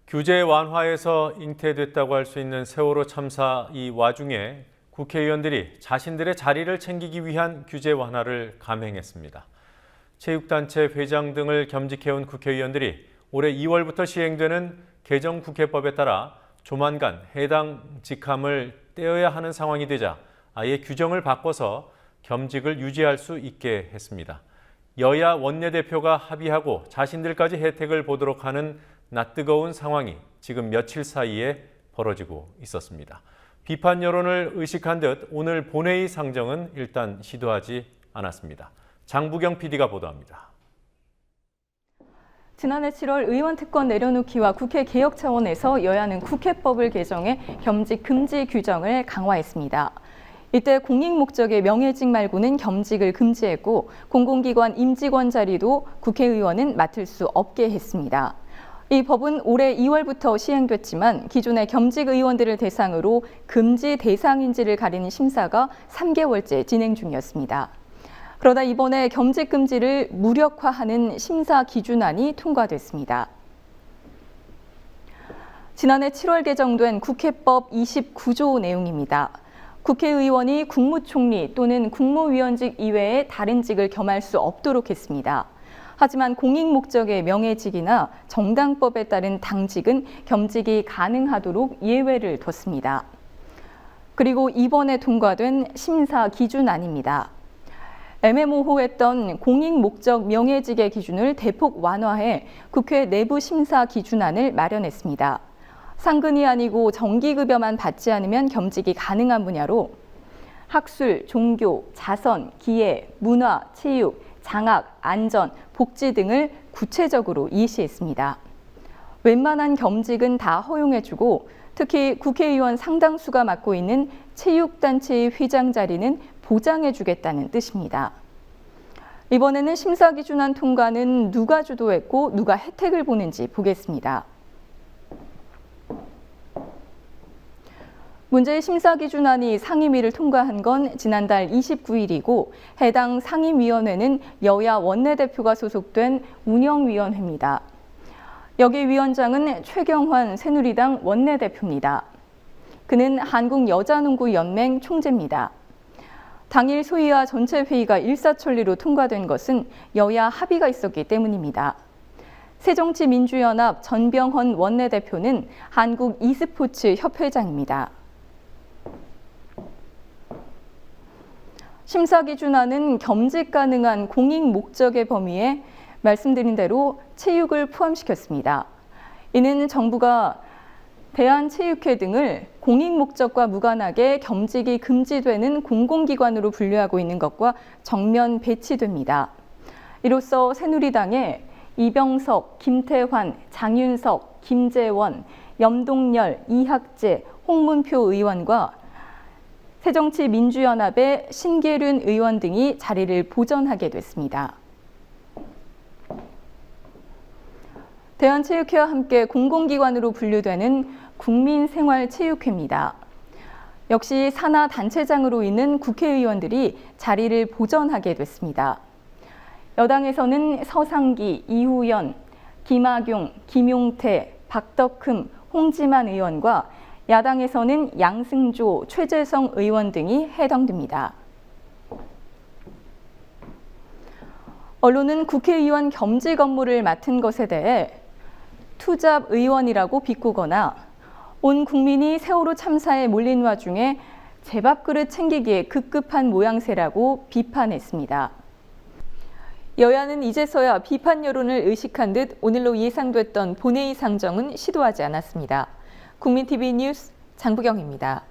규제 완화에서 잉태됐다고 할 수 있는 세월호 참사 이 와중에 국회의원들이 자신들의 자리를 챙기기 위한 규제 완화를 감행했습니다. 체육단체 회장 등을 겸직해온 국회의원들이 올해 2월부터 시행되는 개정국회법에 따라 조만간 해당 직함을 떼어야 하는 상황이 되자 아예 규정을 바꿔서 겸직을 유지할 수 있게 했습니다. 여야 원내대표가 합의하고 자신들까지 혜택을 보도록 하는 낯뜨거운 상황이 지금 며칠 사이에 벌어지고 있었습니다. 비판 여론을 의식한 듯 오늘 본회의 상정은 일단 시도하지 않았습니다. 장부경 PD가 보도합니다. 지난해 7월 의원 특권 내려놓기와 국회 개혁 차원에서 여야는 국회법을 개정해 겸직 금지 규정을 강화했습니다. 이때 공익 목적의 명예직 말고는 겸직을 금지했고 공공기관 임직원 자리도 국회의원은 맡을 수 없게 했습니다. 이 법은 올해 2월부터 시행됐지만 기존의 겸직 의원들을 대상으로 금지 대상인지를 가리는 심사가 3개월째 진행 중이었습니다. 그러다 이번에 겸직 금지를 무력화하는 심사 기준안이 통과됐습니다. 지난해 7월 개정된 국회법 29조 내용입니다. 국회의원이 국무총리 또는 국무위원직 이외에 다른 직을 겸할 수 없도록 했습니다. 하지만 공익 목적의 명예직이나 정당법에 따른 당직은 겸직이 가능하도록 예외를 뒀습니다. 그리고 이번에 통과된 심사 기준안입니다. 애매모호했던 공익 목적 명예직의 기준을 대폭 완화해 국회 내부 심사 기준안을 마련했습니다. 상근이 아니고 정기급여만 받지 않으면 겸직이 가능한 분야로 학술, 종교, 자선, 기회, 문화, 체육, 장학, 안전, 복지 등을 구체적으로 예시했습니다. 웬만한 겸직은 다 허용해주고 특히 국회의원 상당수가 맡고 있는 체육단체의 회장 자리는 보장해주겠다는 뜻입니다. 이번에는 심사기준안 통과는 누가 주도했고 누가 혜택을 보는지 보겠습니다. 문제의 심사기준안이 상임위를 통과한 건 지난달 29일이고 해당 상임위원회는 여야 원내대표가 소속된 운영위원회입니다. 여기 위원장은 최경환 새누리당 원내대표입니다. 그는 한국여자농구연맹 총재입니다. 당일 소위와 전체 회의가 일사천리로 통과된 것은 여야 합의가 있었기 때문입니다. 새정치민주연합 전병헌 원내대표는 한국 e스포츠 협회장입니다. 심사기준안은 겸직 가능한 공익 목적의 범위에 말씀드린 대로 체육을 포함시켰습니다. 이는 정부가 대한체육회 등을 공익 목적과 무관하게 겸직이 금지되는 공공기관으로 분류하고 있는 것과 정면 배치됩니다. 이로써 새누리당의 이병석, 김태환, 장윤석, 김재원, 염동열, 이학재, 홍문표 의원과 새정치민주연합의 신계륜 의원 등이 자리를 보전하게 됐습니다. 대한체육회와 함께 공공기관으로 분류되는 국민생활체육회입니다. 역시 산하 단체장으로 있는 국회의원들이 자리를 보전하게 됐습니다. 여당에서는 서상기, 이후연, 김학용, 김용태, 박덕흠, 홍지만 의원과 야당에서는 양승조, 최재성 의원 등이 해당됩니다. 언론은 국회의원 겸직 업무를 맡은 것에 대해 투잡 의원이라고 비꼬거나 온 국민이 세월호 참사에 몰린 와중에 제밥그릇 챙기기에 급급한 모양새라고 비판했습니다. 여야는 이제서야 비판 여론을 의식한 듯 오늘로 예상됐던 본회의 상정은 시도하지 않았습니다. 국민TV 뉴스 장부경입니다.